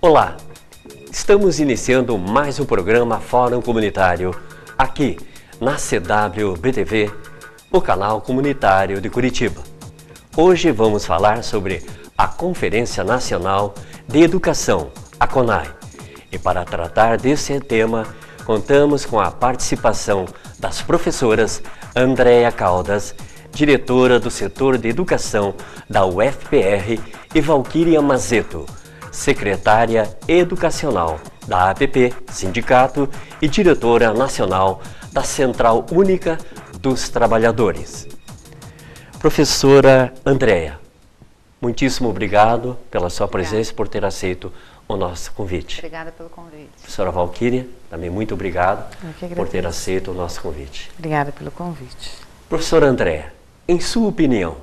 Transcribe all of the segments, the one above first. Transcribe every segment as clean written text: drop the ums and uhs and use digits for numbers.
Olá, estamos iniciando mais um programa Fórum Comunitário aqui na CWBTV, o canal comunitário de Curitiba. Hoje vamos falar sobre a Conferência Nacional de Educação, a CONAE. E para tratar desse tema, contamos com a participação das professoras Andréia Caldas, diretora do setor de educação da UFPR, e Valquíria Mazeto, secretária educacional da APP, sindicato, e diretora nacional da Central Única dos Trabalhadores. Professora Andréia, muitíssimo obrigado pela sua presença e por ter aceito o nosso convite. Obrigada pelo convite. Professora Valquíria, também muito obrigado por ter aceito o nosso convite. Obrigada pelo convite. Professora Andréia, em sua opinião,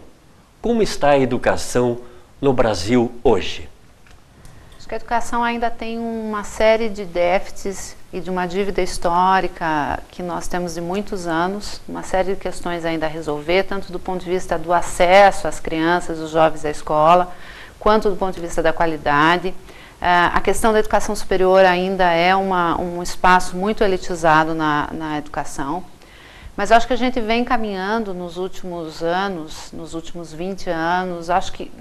como está a educação no Brasil hoje? Acho que a educação ainda tem uma série de déficits e de uma dívida histórica que nós temos de muitos anos, uma série de questões ainda a resolver, tanto do ponto de vista do acesso às crianças, os jovens à escola, quanto do ponto de vista da qualidade. A questão da educação superior ainda é um espaço muito elitizado na educação, mas acho que a gente vem caminhando nos últimos anos, nos últimos 20 anos, acho que,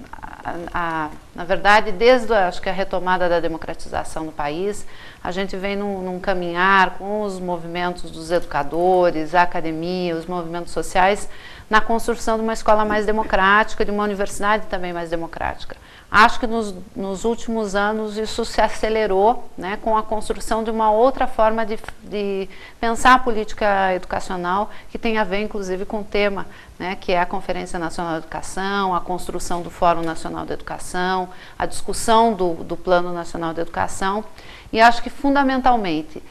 na verdade, desde acho que a retomada da democratização no país, a gente vem num caminhar com os movimentos dos educadores, a academia, os movimentos sociais, na construção de uma escola mais democrática, de uma universidade também mais democrática. Acho que nos últimos anos isso se acelerou, né, com a construção de uma outra forma de pensar a política educacional, que tem a ver inclusive com o tema, né, que é a Conferência Nacional de Educação, a construção do Fórum Nacional de Educação, a discussão do Plano Nacional de Educação. E acho que fundamentalmente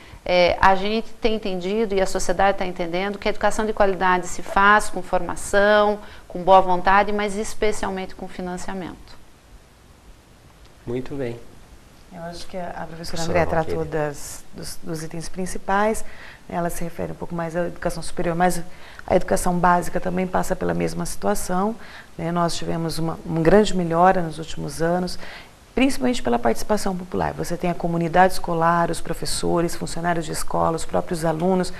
a gente tem entendido e a sociedade está entendendo que a educação de qualidade se faz com formação, com boa vontade, mas especialmente com financiamento. Muito bem. Eu acho que a professora Andréia tratou dos itens principais, ela se refere um pouco mais à educação superior, mas a educação básica também passa pela mesma situação, né? Nós tivemos uma grande melhora nos últimos anos, principalmente pela participação popular. Você tem a comunidade escolar, os professores, funcionários de escola, os próprios alunos,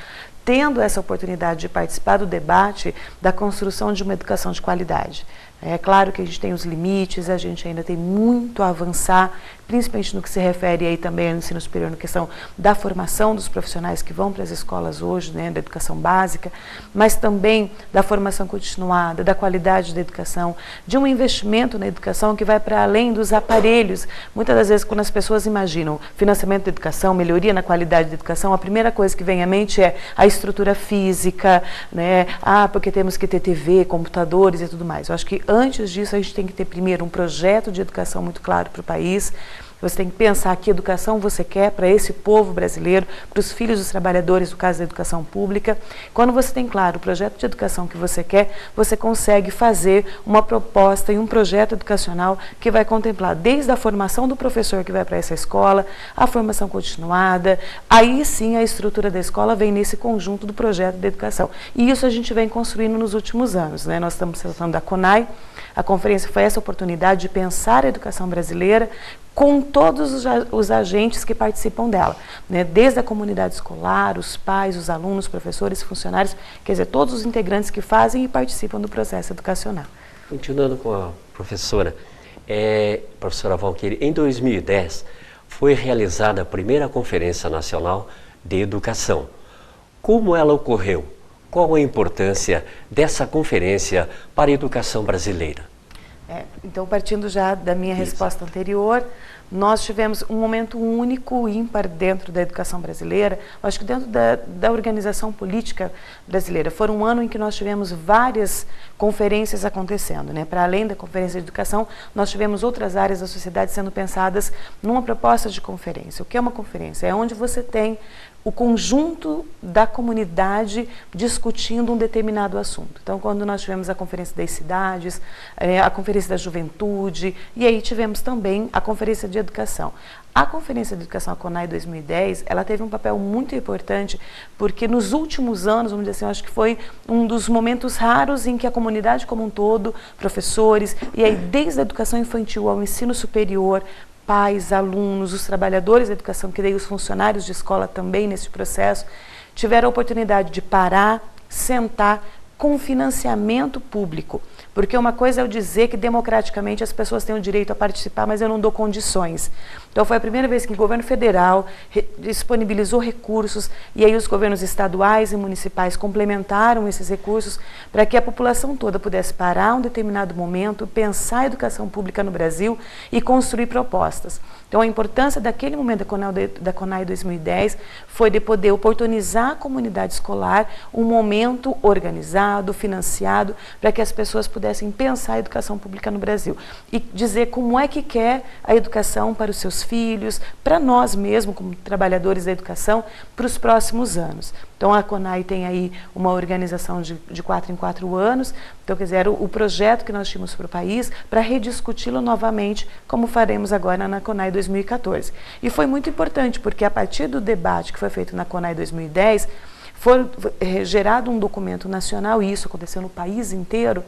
tendo essa oportunidade de participar do debate da construção de uma educação de qualidade. É claro que a gente tem os limites, a gente ainda tem muito a avançar, principalmente no que se refere aí também ao ensino superior, na questão da formação dos profissionais que vão para as escolas hoje, né, da educação básica, mas também da formação continuada, da qualidade da educação, de um investimento na educação que vai para além dos aparelhos. Muitas das vezes, quando as pessoas imaginam financiamento da educação, melhoria na qualidade da educação, a primeira coisa que vem à mente é a estrutura física, né, porque temos que ter TV, computadores e tudo mais. Eu acho que antes disso, a gente tem que ter primeiro um projeto de educação muito claro para o país. Você tem que pensar que educação você quer para esse povo brasileiro, para os filhos dos trabalhadores, no caso da educação pública. Quando você tem claro o projeto de educação que você quer, você consegue fazer uma proposta e um projeto educacional que vai contemplar desde a formação do professor que vai para essa escola, a formação continuada, aí sim a estrutura da escola vem nesse conjunto do projeto de educação. E isso a gente vem construindo nos últimos anos, né? Nós estamos falando da CONAE, a conferência foi essa oportunidade de pensar a educação brasileira com todos os agentes que participam dela, né? Desde a comunidade escolar, os pais, os alunos, professores, funcionários, quer dizer, todos os integrantes que fazem e participam do processo educacional. Continuando com a professora Valquíria, em 2010 foi realizada a primeira Conferência Nacional de Educação. Como ela ocorreu? Qual a importância dessa conferência para a educação brasileira? Então, partindo já da minha resposta anterior, nós tivemos um momento único, ímpar dentro da educação brasileira, acho que dentro da organização política brasileira. Foi um ano em que nós tivemos várias conferências acontecendo, né? Para além da Conferência de Educação, nós tivemos outras áreas da sociedade sendo pensadas numa proposta de conferência. O que é uma conferência? É onde você tem o conjunto da comunidade discutindo um determinado assunto. Então, quando nós tivemos a Conferência das Cidades, a Conferência da Juventude, e aí tivemos também a Conferência de Educação. A Conferência de Educação, a CONAE 2010, ela teve um papel muito importante, porque nos últimos anos, vamos dizer assim, eu acho que foi um dos momentos raros em que a comunidade como um todo, professores, e aí desde a educação infantil ao ensino superior, pais, alunos, os trabalhadores da educação, que daí os funcionários de escola também nesse processo, tiveram a oportunidade de parar, sentar com financiamento público. Porque uma coisa é eu dizer que democraticamente as pessoas têm o direito a participar, mas eu não dou condições. Então foi a primeira vez que o governo federal disponibilizou recursos e aí os governos estaduais e municipais complementaram esses recursos para que a população toda pudesse parar um determinado momento, pensar a educação pública no Brasil e construir propostas. Então a importância daquele momento da CONAI 2010 foi de poder oportunizar a comunidade escolar um momento organizado, financiado, para que as pessoas pudessem pensar a educação pública no Brasil e dizer como é que quer a educação para os seus filhos, para nós mesmos, como trabalhadores da educação, para os próximos anos. Então a CONAI tem aí uma organização de 4 em 4 anos, então quer dizer, era o projeto que nós tínhamos para o país para rediscuti-lo novamente, como faremos agora na CONAI 2014. E foi muito importante, porque a partir do debate que foi feito na CONAI 2010, foi gerado um documento nacional, e isso aconteceu no país inteiro,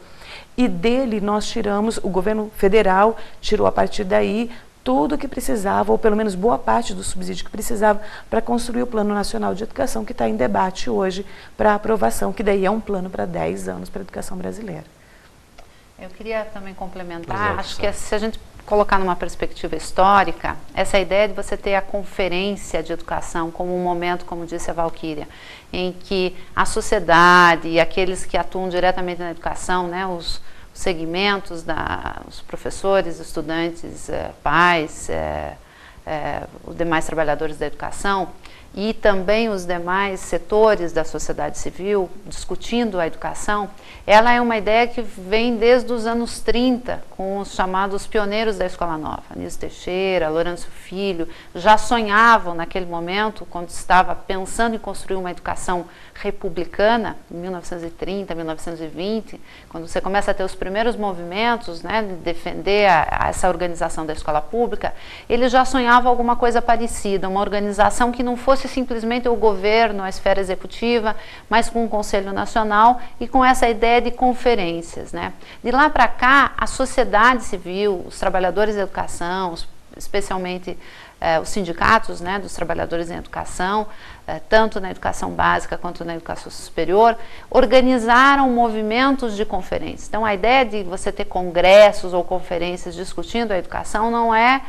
e dele nós tiramos, o governo federal tirou a partir daí tudo o que precisava, ou pelo menos boa parte do subsídio que precisava para construir o Plano Nacional de Educação, que está em debate hoje para aprovação, que daí é um plano para 10 anos para a educação brasileira. Eu queria também complementar, acho que se a gente colocar numa perspectiva histórica, essa ideia de você ter a conferência de educação como um momento, como disse a Valquíria, em que a sociedade e aqueles que atuam diretamente na educação, né, os segmentos, os professores, estudantes, pais, os demais trabalhadores da educação e também os demais setores da sociedade civil discutindo a educação, ela é uma ideia que vem desde os anos 30, com os chamados pioneiros da Escola Nova. Anísio Teixeira, Lourenço Filho, já sonhavam naquele momento, quando estava pensando em construir uma educação republicana, em 1930, 1920, quando você começa a ter os primeiros movimentos, né, de defender essa organização da escola pública, ele já sonhava alguma coisa parecida, uma organização que não fosse simplesmente o governo, a esfera executiva, mas com um Conselho Nacional e com essa ideia de conferências, né? De lá para cá, a sociedade civil, os trabalhadores da educação, especialmente os sindicatos, né, dos trabalhadores em educação, tanto na educação básica quanto na educação superior, organizaram movimentos de conferências. Então, a ideia de você ter congressos ou conferências discutindo a educação não é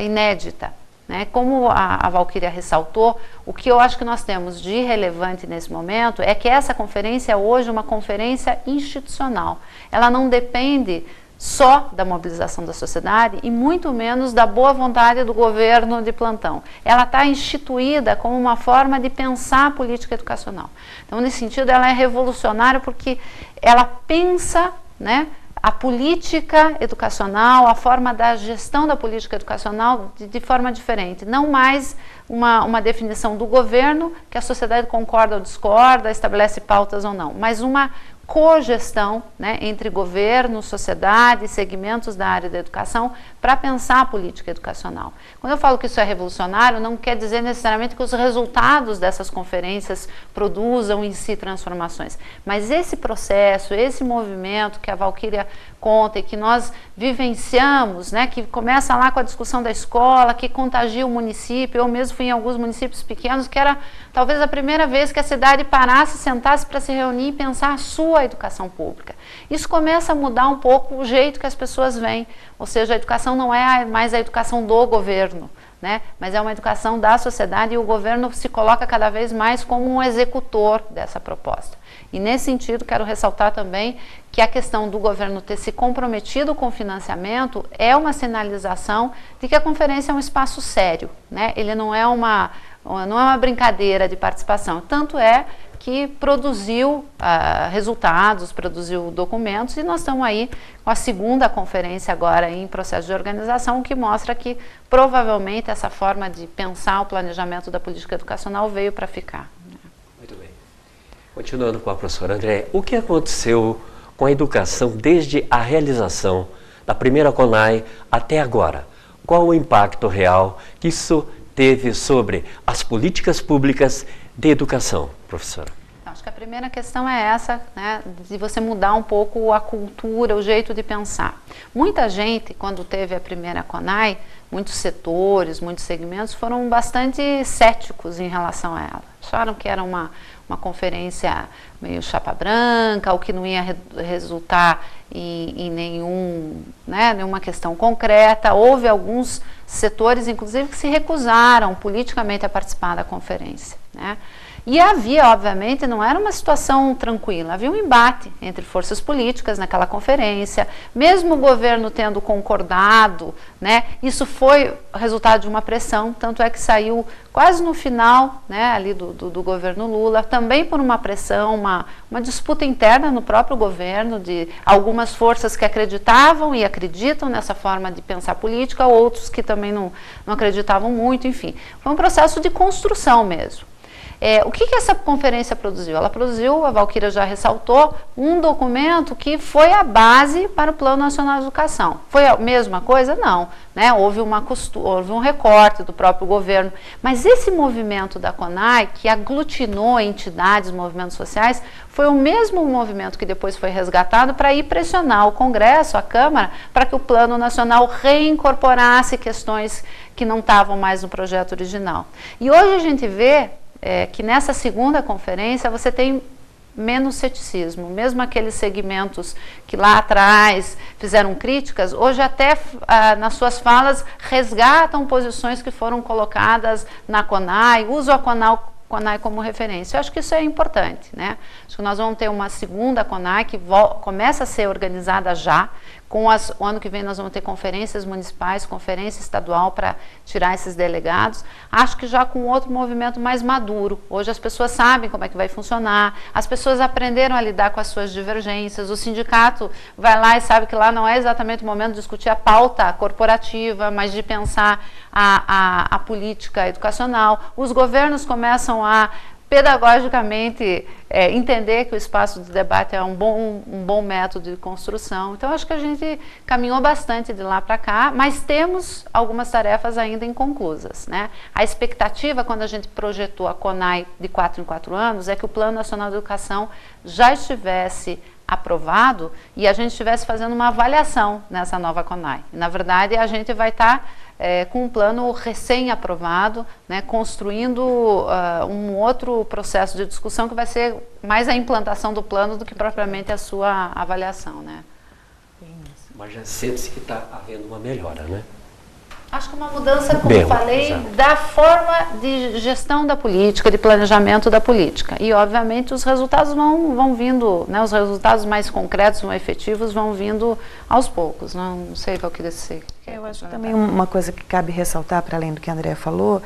inédita. Né? Como a Valquíria ressaltou, o que eu acho que nós temos de relevante nesse momento é que essa conferência é hoje uma conferência institucional. Ela não depende só da mobilização da sociedade e muito menos da boa vontade do governo de plantão. Ela está instituída como uma forma de pensar a política educacional. Então, nesse sentido, ela é revolucionária porque ela pensa, né, a política educacional, a forma da gestão da política educacional de forma diferente. Não mais uma definição do governo, que a sociedade concorda ou discorda, estabelece pautas ou não, mas uma cogestão, né, entre governo, sociedade, segmentos da área da educação para pensar a política educacional. Quando eu falo que isso é revolucionário, não quer dizer necessariamente que os resultados dessas conferências produzam em si transformações, mas esse processo, esse movimento que a Valquíria conta e que nós vivenciamos, né, que começa lá com a discussão da escola, que contagia o município. Eu mesmo fui em alguns municípios pequenos que era talvez a primeira vez que a cidade parasse, sentasse para se reunir e pensar a sua educação pública. Isso começa a mudar um pouco o jeito que as pessoas veem, ou seja, a educação não é mais a educação do governo, né? Mas é uma educação da sociedade e o governo se coloca cada vez mais como um executor dessa proposta. E nesse sentido quero ressaltar também que a questão do governo ter se comprometido com o financiamento é uma sinalização de que a conferência é um espaço sério, né? Ele não é uma brincadeira de participação, tanto é que produziu resultados, produziu documentos, e nós estamos aí com a segunda conferência agora em processo de organização, que mostra que provavelmente essa forma de pensar o planejamento da política educacional veio para ficar. Muito bem. Continuando com a professora André, o que aconteceu com a educação desde a realização da primeira CONAI até agora? Qual o impacto real que isso teve sobre as políticas públicas de educação, professora? Acho que a primeira questão é essa, né, de você mudar um pouco a cultura, o jeito de pensar. Muita gente, quando teve a primeira CONAI, muitos setores, muitos segmentos foram bastante céticos em relação a ela. Acharam que era uma conferência meio chapa branca, ou que não ia resultar em nenhuma questão concreta. Houve alguns setores, inclusive, que se recusaram politicamente a participar da conferência, né? E havia, obviamente, não era uma situação tranquila, havia um embate entre forças políticas naquela conferência, mesmo o governo tendo concordado, né, isso foi resultado de uma pressão, tanto é que saiu quase no final, né, ali do governo Lula, também por uma pressão, uma disputa interna no próprio governo, de algumas forças que acreditavam e acreditam nessa forma de pensar política, outros que também não acreditavam muito, enfim. Foi um processo de construção mesmo. O que essa conferência produziu? Ela produziu, a Valquíria já ressaltou, um documento que foi a base para o Plano Nacional de Educação. Foi a mesma coisa? Não, né? Houve um recorte do próprio governo, mas esse movimento da CONAI, que aglutinou entidades, movimentos sociais, foi o mesmo movimento que depois foi resgatado para ir pressionar o Congresso, a Câmara, para que o Plano Nacional reincorporasse questões que não estavam mais no projeto original. E hoje a gente vê que nessa segunda conferência você tem menos ceticismo, mesmo aqueles segmentos que lá atrás fizeram críticas, hoje até nas suas falas resgatam posições que foram colocadas na CONAI, usam a CONAI como referência. Eu acho que isso é importante, né? Acho que nós vamos ter uma segunda CONAI que começa a ser organizada já. O ano que vem nós vamos ter conferências municipais, conferência estadual para tirar esses delegados. Acho que já com outro movimento mais maduro. Hoje as pessoas sabem como é que vai funcionar, as pessoas aprenderam a lidar com as suas divergências, o sindicato vai lá e sabe que lá não é exatamente o momento de discutir a pauta corporativa, mas de pensar a política educacional. Os governos começam a pedagogicamente entender que o espaço de debate é um bom método de construção. Então, acho que a gente caminhou bastante de lá para cá, mas temos algumas tarefas ainda inconclusas, né? A expectativa, quando a gente projetou a CONAI de 4 em 4 anos, é que o Plano Nacional de Educação já estivesse aprovado e a gente estivesse fazendo uma avaliação nessa nova CONAI. Na verdade, a gente vai estar com um plano recém-aprovado, né, construindo um outro processo de discussão que vai ser mais a implantação do plano do que propriamente a sua avaliação, né? Mas já sente-se que está havendo uma melhora, né? Acho que uma mudança, como eu falei, da forma de gestão da política, de planejamento da política. E, obviamente, os resultados vão vindo, né, os resultados mais concretos, mais efetivos, vão vindo aos poucos. Não sei qual que ser. Eu acho que também uma coisa que cabe ressaltar, para além do que a Andréa falou,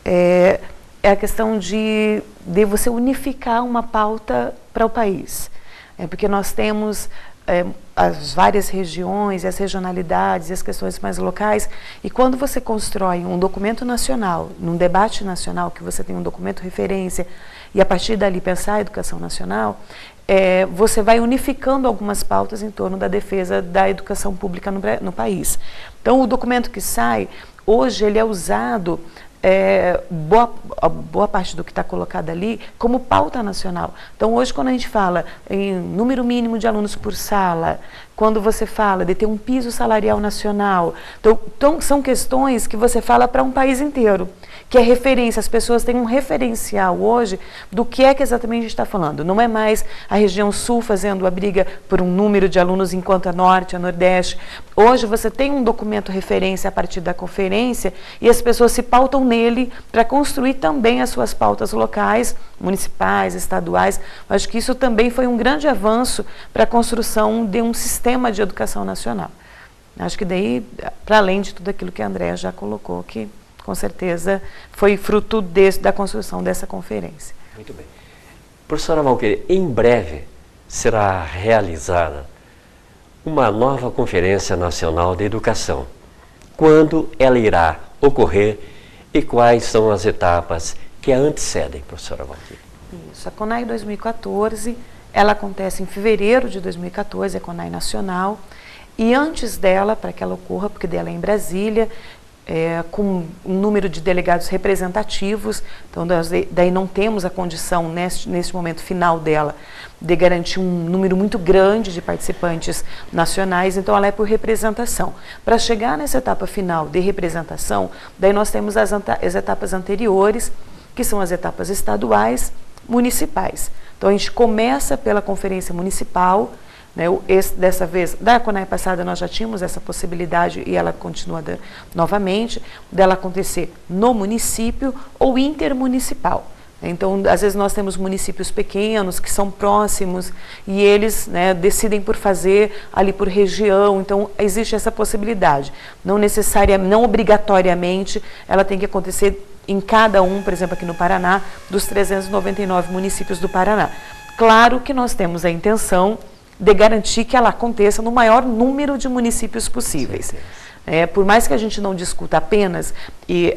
é a questão de você unificar uma pauta para o país. Porque nós temos as várias regiões, as regionalidades, as questões mais locais, e quando você constrói um documento nacional, num debate nacional, que você tem um documento referência, e a partir dali pensar a educação nacional, você vai unificando algumas pautas em torno da defesa da educação pública no país. Então, o documento que sai, hoje, ele é usado boa parte do que está colocado ali como pauta nacional. Então, hoje, quando a gente fala em número mínimo de alunos por sala, quando você fala de ter um piso salarial nacional, então são questões que você fala para um país inteiro, que é referência. As pessoas têm um referencial hoje do que é que exatamente a gente está falando. Não é mais a região sul fazendo a briga por um número de alunos enquanto a norte, a nordeste. Hoje você tem um documento referência a partir da conferência e as pessoas se pautam nele para construir também as suas pautas locais, municipais, estaduais. Eu acho que isso também foi um grande avanço para a construção de um sistema de educação nacional. Acho que daí, para além de tudo aquilo que a Andréa já colocou, que com certeza foi fruto da construção dessa conferência. Muito bem. Professora Valquíria, em breve será realizada uma nova Conferência Nacional de Educação. Quando ela irá ocorrer e quais são as etapas que a antecedem, professora Valquíria? Isso, a CONAI 2014, ela acontece em fevereiro de 2014, a CONAI Nacional, e antes dela, para que ela ocorra, porque dela é em Brasília, com um número de delegados representativos, então daí não temos a condição, neste momento final dela, de garantir um número muito grande de participantes nacionais, então ela é por representação. Para chegar nessa etapa final de representação, daí nós temos as etapas anteriores, que são as etapas estaduais, municipais. Então a gente começa pela conferência municipal, né, dessa vez, da CONAI passada nós já tínhamos essa possibilidade e ela continua novamente, dela acontecer no município ou intermunicipal. Então, às vezes nós temos municípios pequenos que são próximos e eles, né, decidem por fazer ali por região, então existe essa possibilidade. Não obrigatoriamente ela tem que acontecer em cada um, por exemplo, aqui no Paraná, dos 399 municípios do Paraná. Claro que nós temos a intenção de garantir que ela aconteça no maior número de municípios possíveis. Por mais que a gente não discuta apenas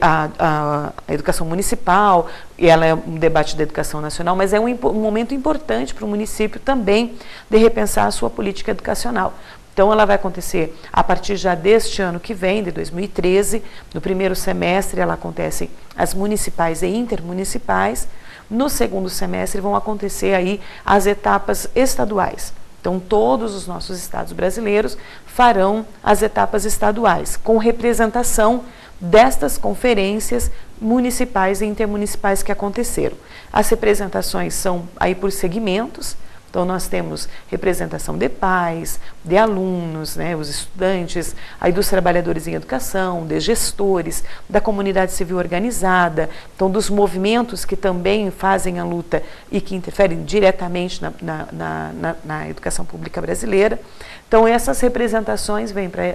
a educação municipal, e ela é um debate da educação nacional, mas é um momento importante para o município também de repensar a sua política educacional. Então, ela vai acontecer a partir já deste ano que vem, de 2013, no primeiro semestre ela acontece as municipais e intermunicipais, no segundo semestre vão acontecer aí as etapas estaduais. Então, todos os nossos estados brasileiros farão as etapas estaduais, com representação destas conferências municipais e intermunicipais que aconteceram. As representações são aí por segmentos, então nós temos representação de pais, de alunos, né, os estudantes, aí dos trabalhadores em educação, de gestores, da comunidade civil organizada, então dos movimentos que também fazem a luta e que interferem diretamente na educação pública brasileira. Então essas representações vêm para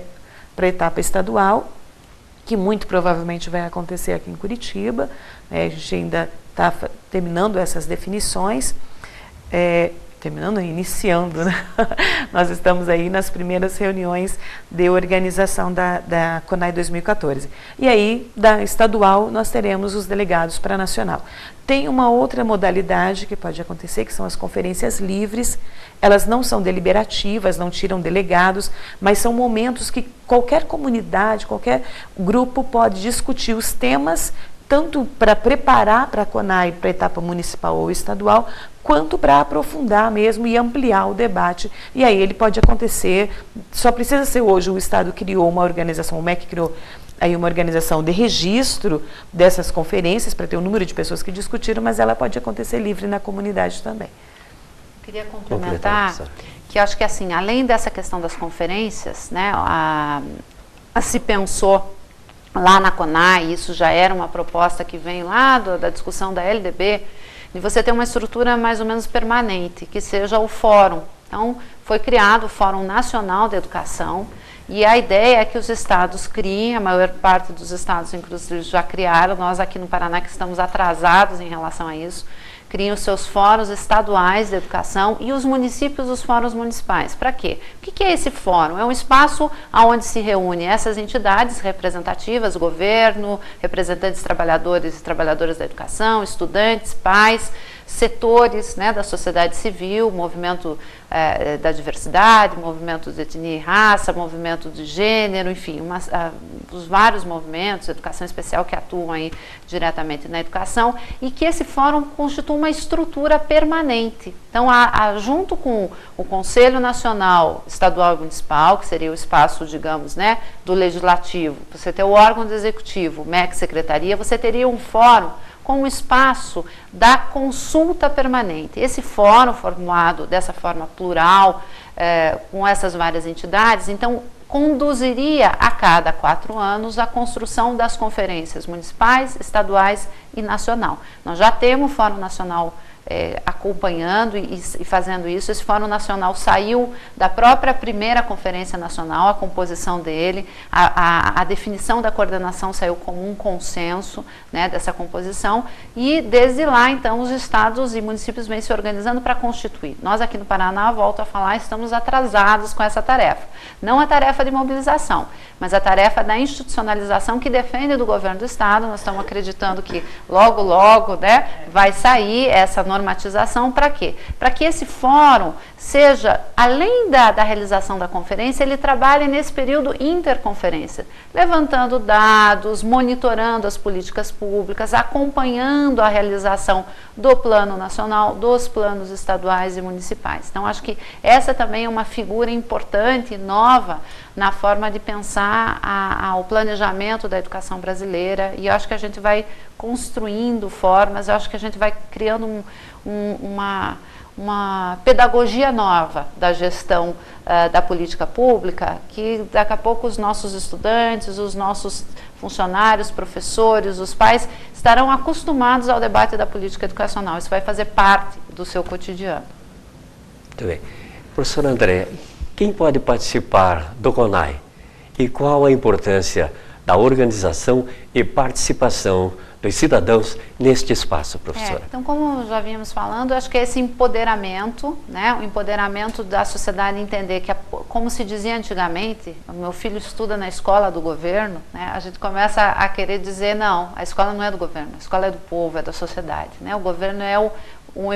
a etapa estadual, que muito provavelmente vai acontecer aqui em Curitiba, né, a gente ainda está terminando essas definições, iniciando, né? Nós estamos aí nas primeiras reuniões de organização da CONAI 2014. E aí, da estadual, nós teremos os delegados para a nacional. Tem uma outra modalidade que pode acontecer, que são as conferências livres. Elas não são deliberativas, não tiram delegados, mas são momentos que qualquer comunidade, qualquer grupo pode discutir os temas, tanto para preparar para a CONAI, para a etapa municipal ou estadual, quanto para aprofundar mesmo e ampliar o debate. E aí ele pode acontecer, só precisa ser hoje, o Estado criou uma organização, o MEC criou aí uma organização de registro dessas conferências, para ter o número de pessoas que discutiram, mas ela pode acontecer livre na comunidade também. Eu queria complementar que acho que assim, além dessa questão das conferências, né, se pensou lá na CONAI, isso já era uma proposta que vem lá da discussão da LDB, de você ter uma estrutura mais ou menos permanente, que seja o fórum. Então, foi criado o Fórum Nacional de Educação, e a ideia é que os estados criem, a maior parte dos estados, inclusive, já criaram, nós aqui no Paraná que estamos atrasados em relação a isso, criem os seus fóruns estaduais de educação e os municípios, os fóruns municipais. Para quê? O que é esse fórum? É um espaço onde se reúnem essas entidades representativas, governo, representantes trabalhadores e trabalhadoras da educação, estudantes, pais, setores, né, da sociedade civil, movimento da diversidade, movimento de etnia e raça, movimento de gênero, enfim, os vários movimentos, educação especial que atuam aí diretamente na educação, e que esse fórum constitua uma estrutura permanente. Então, junto com o Conselho Nacional, Estadual e Municipal, que seria o espaço, digamos, né, do Legislativo, você ter o órgão do Executivo, MEC, Secretaria, você teria um fórum como espaço da consulta permanente. Esse fórum formado dessa forma plural, com essas várias entidades, então conduziria a cada 4 anos a construção das conferências municipais, estaduais e nacional. Nós já temos o Fórum Nacional acompanhando e fazendo isso. Esse Fórum Nacional saiu da própria primeira Conferência Nacional, a composição dele, a definição da coordenação saiu como um consenso, né, dessa composição, e desde lá, então, os estados e municípios vêm se organizando para constituir. Nós aqui no Paraná, volto a falar, estamos atrasados com essa tarefa. Não a tarefa de mobilização, mas a tarefa da institucionalização que defende do governo do estado. Nós estamos acreditando que logo, né, vai sair essa normatização. Para quê? Para que esse fórum seja, além da realização da conferência, ele trabalhe nesse período interconferência, levantando dados, monitorando as políticas públicas, acompanhando a realização do plano nacional, dos planos estaduais e municipais. Então, acho que essa também é uma figura importante, nova, na forma de pensar o planejamento da educação brasileira, e eu acho que a gente vai construindo formas, eu acho que a gente vai criando uma pedagogia nova da gestão da política pública, que daqui a pouco os nossos estudantes, os nossos funcionários, professores, os pais estarão acostumados ao debate da política educacional. Isso vai fazer parte do seu cotidiano. Muito bem. Professor André, quem pode participar do CONAI e qual a importância da organização e participação dos cidadãos neste espaço, professora? Então, como já vínhamos falando, acho que esse empoderamento, né, o empoderamento da sociedade entender que, como se dizia antigamente, o meu filho estuda na escola do governo, né, a gente começa a querer dizer, não, a escola não é do governo, a escola é do povo, é da sociedade, né, o governo é o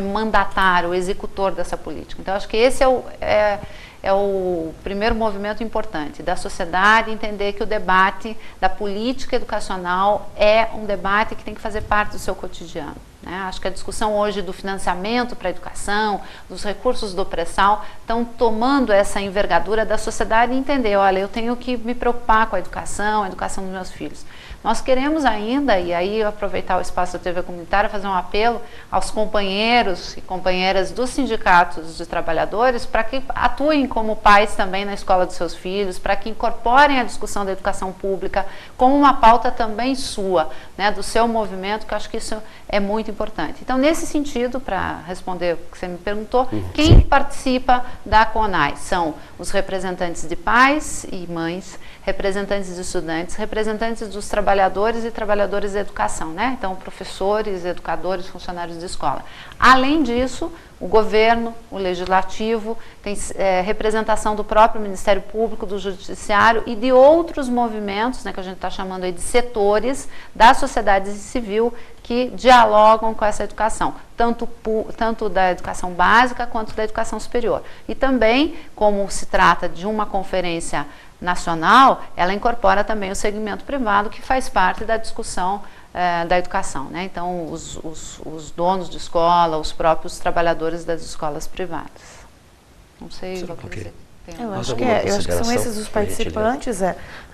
mandatário, o executor dessa política. Então, acho que esse é o primeiro movimento importante, da sociedade entender que o debate da política educacional é um debate que tem que fazer parte do seu cotidiano. Né? Acho que a discussão hoje do financiamento para a educação, dos recursos do pré-sal, estão tomando essa envergadura da sociedade e entender, olha, eu tenho que me preocupar com a educação dos meus filhos. Nós queremos ainda, e aí aproveitar o espaço da TV comunitária, fazer um apelo aos companheiros e companheiras dos sindicatos de trabalhadores para que atuem como pais também na escola dos seus filhos, para que incorporem a discussão da educação pública como uma pauta também sua, né, do seu movimento, que eu acho que isso é muito importante. Então, nesse sentido, para responder o que você me perguntou, quem participa da CONAI? São os representantes de pais e mães, representantes de estudantes, representantes dos trabalhadores e trabalhadoras da educação, né? Então, professores, educadores, funcionários de escola. Além disso, o governo, o legislativo, tem representação do próprio Ministério Público, do Judiciário e de outros movimentos, né, que a gente está chamando aí de setores da sociedade civil que dialogam com essa educação, tanto da educação básica quanto da educação superior. E também, como se trata de uma conferência nacional, ela incorpora também o segmento privado, que faz parte da discussão da educação, né? Então, os donos de escola, os próprios trabalhadores das escolas privadas. Não sei o que você tem. Eu acho que são esses os participantes.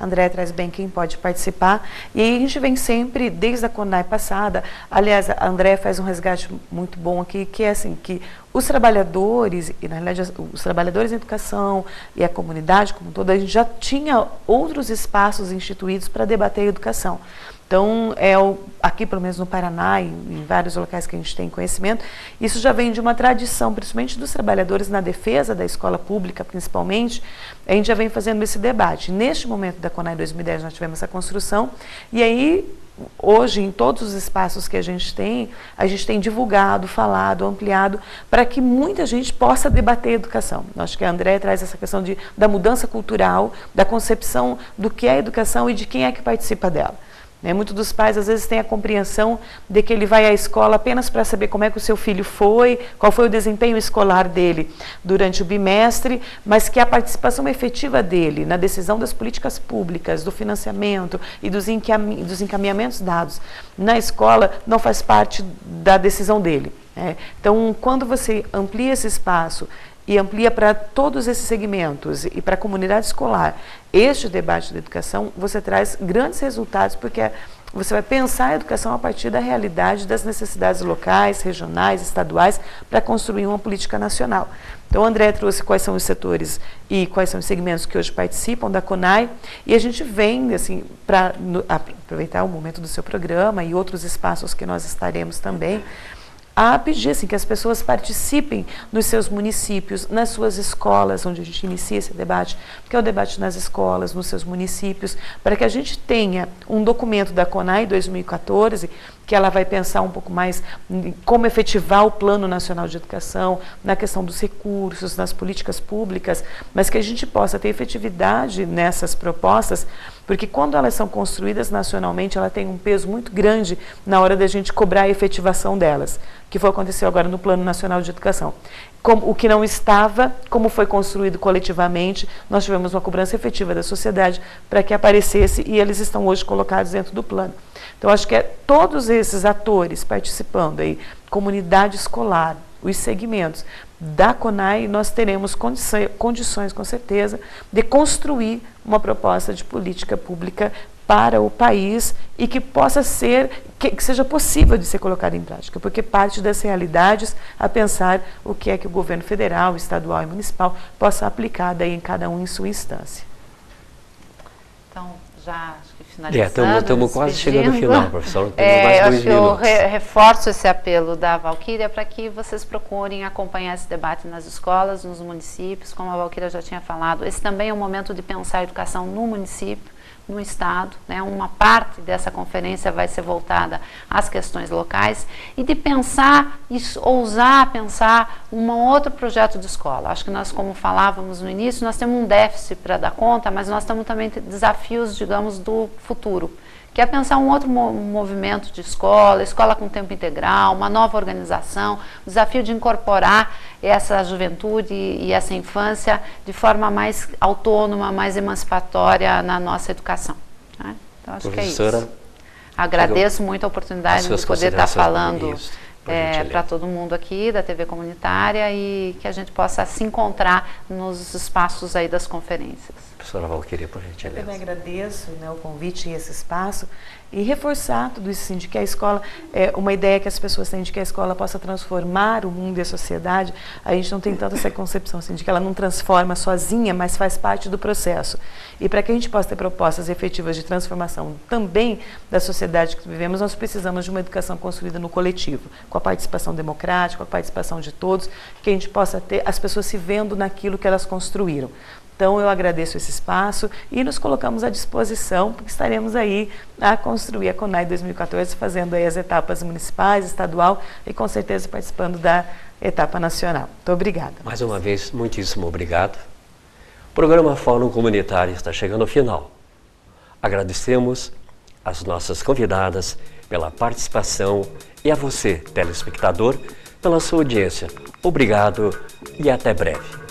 André traz bem quem pode participar. E aí a gente vem sempre, desde a CONAI passada, aliás, a André faz um resgate muito bom aqui, que é assim, que os trabalhadores, e na realidade os trabalhadores em educação e a comunidade como um todo, a gente já tinha outros espaços instituídos para debater a educação. Então, aqui, pelo menos no Paraná, em vários locais que a gente tem conhecimento, isso já vem de uma tradição, principalmente dos trabalhadores na defesa da escola pública, principalmente, a gente já vem fazendo esse debate. Neste momento da CONAI 2010, nós tivemos essa construção, e aí, hoje, em todos os espaços que a gente tem divulgado, falado, ampliado, para que muita gente possa debater a educação. Acho que a André traz essa questão da mudança cultural, da concepção do que é a educação e de quem é que participa dela. Muitos dos pais, às vezes, têm a compreensão de que ele vai à escola apenas para saber como é que o seu filho foi, qual foi o desempenho escolar dele durante o bimestre, mas que a participação efetiva dele na decisão das políticas públicas, do financiamento e dos encaminhamentos dados na escola não faz parte da decisão dele. Então, quando você amplia esse espaço e amplia para todos esses segmentos e para a comunidade escolar este debate da educação, você traz grandes resultados, porque você vai pensar a educação a partir da realidade das necessidades locais, regionais, estaduais, para construir uma política nacional. Então, o André trouxe quais são os setores e quais são os segmentos que hoje participam da CONAI, e a gente vem, assim, para aproveitar o momento do seu programa e outros espaços que nós estaremos também, a pedir assim, que as pessoas participem nos seus municípios, nas suas escolas, onde a gente inicia esse debate, que é o debate nas escolas, nos seus municípios, para que a gente tenha um documento da CONAI 2014, que ela vai pensar um pouco mais em como efetivar o Plano Nacional de Educação, na questão dos recursos, nas políticas públicas, mas que a gente possa ter efetividade nessas propostas, porque quando elas são construídas nacionalmente, ela tem um peso muito grande na hora da gente cobrar a efetivação delas, que foi aconteceu agora no Plano Nacional de Educação. O que não estava, como foi construído coletivamente, nós tivemos uma cobrança efetiva da sociedade para que aparecesse e eles estão hoje colocados dentro do plano. Então, acho que todos esses atores participando aí, comunidade escolar, os segmentos da CONAI, nós teremos condições, com certeza, de construir uma proposta de política pública para o país e que possa ser, que seja possível de ser colocada em prática, porque parte das realidades a pensar o que é que o governo federal, estadual e municipal possa aplicar daí em cada um em sua instância. Então, já acho que finalizando. Estamos quase chegando ao final, professor. Temos mais 2 minutos. Eu reforço esse apelo da Valquíria para que vocês procurem acompanhar esse debate nas escolas, nos municípios, como a Valquíria já tinha falado. Esse também é um momento de pensar a educação no município, no Estado, né? Uma parte dessa conferência vai ser voltada às questões locais e de pensar, ousar pensar um outro projeto de escola. Acho que nós, como falávamos no início, nós temos um déficit para dar conta, mas nós temos também desafios, digamos, do futuro, que é pensar um outro movimento de escola com tempo integral, uma nova organização, o desafio de incorporar essa juventude e essa infância de forma mais autônoma, mais emancipatória na nossa educação. Né? Então, acho que é isso. Agradeço muito a oportunidade de poder estar falando para todo mundo aqui da TV comunitária e que a gente possa se encontrar nos espaços aí das conferências. Professora Valquíria, por gentileza. Eu também agradeço, né, o convite e esse espaço e reforçar tudo isso, assim, de que a escola, uma ideia que as pessoas têm de que a escola possa transformar o mundo e a sociedade, a gente não tem tanto essa concepção, assim, de que ela não transforma sozinha, mas faz parte do processo. E para que a gente possa ter propostas efetivas de transformação também da sociedade que vivemos, nós precisamos de uma educação construída no coletivo, com a participação democrática, com a participação de todos, que a gente possa ter as pessoas se vendo naquilo que elas construíram. Então, eu agradeço esse espaço e nos colocamos à disposição, porque estaremos aí a construir a CONAI 2014, fazendo aí as etapas municipais, estadual e, com certeza, participando da etapa nacional. Muito obrigada. Mais uma vez, muitíssimo obrigado. O programa Fórum Comunitário está chegando ao final. Agradecemos às nossas convidadas pela participação e a você, telespectador, pela sua audiência. Obrigado e até breve.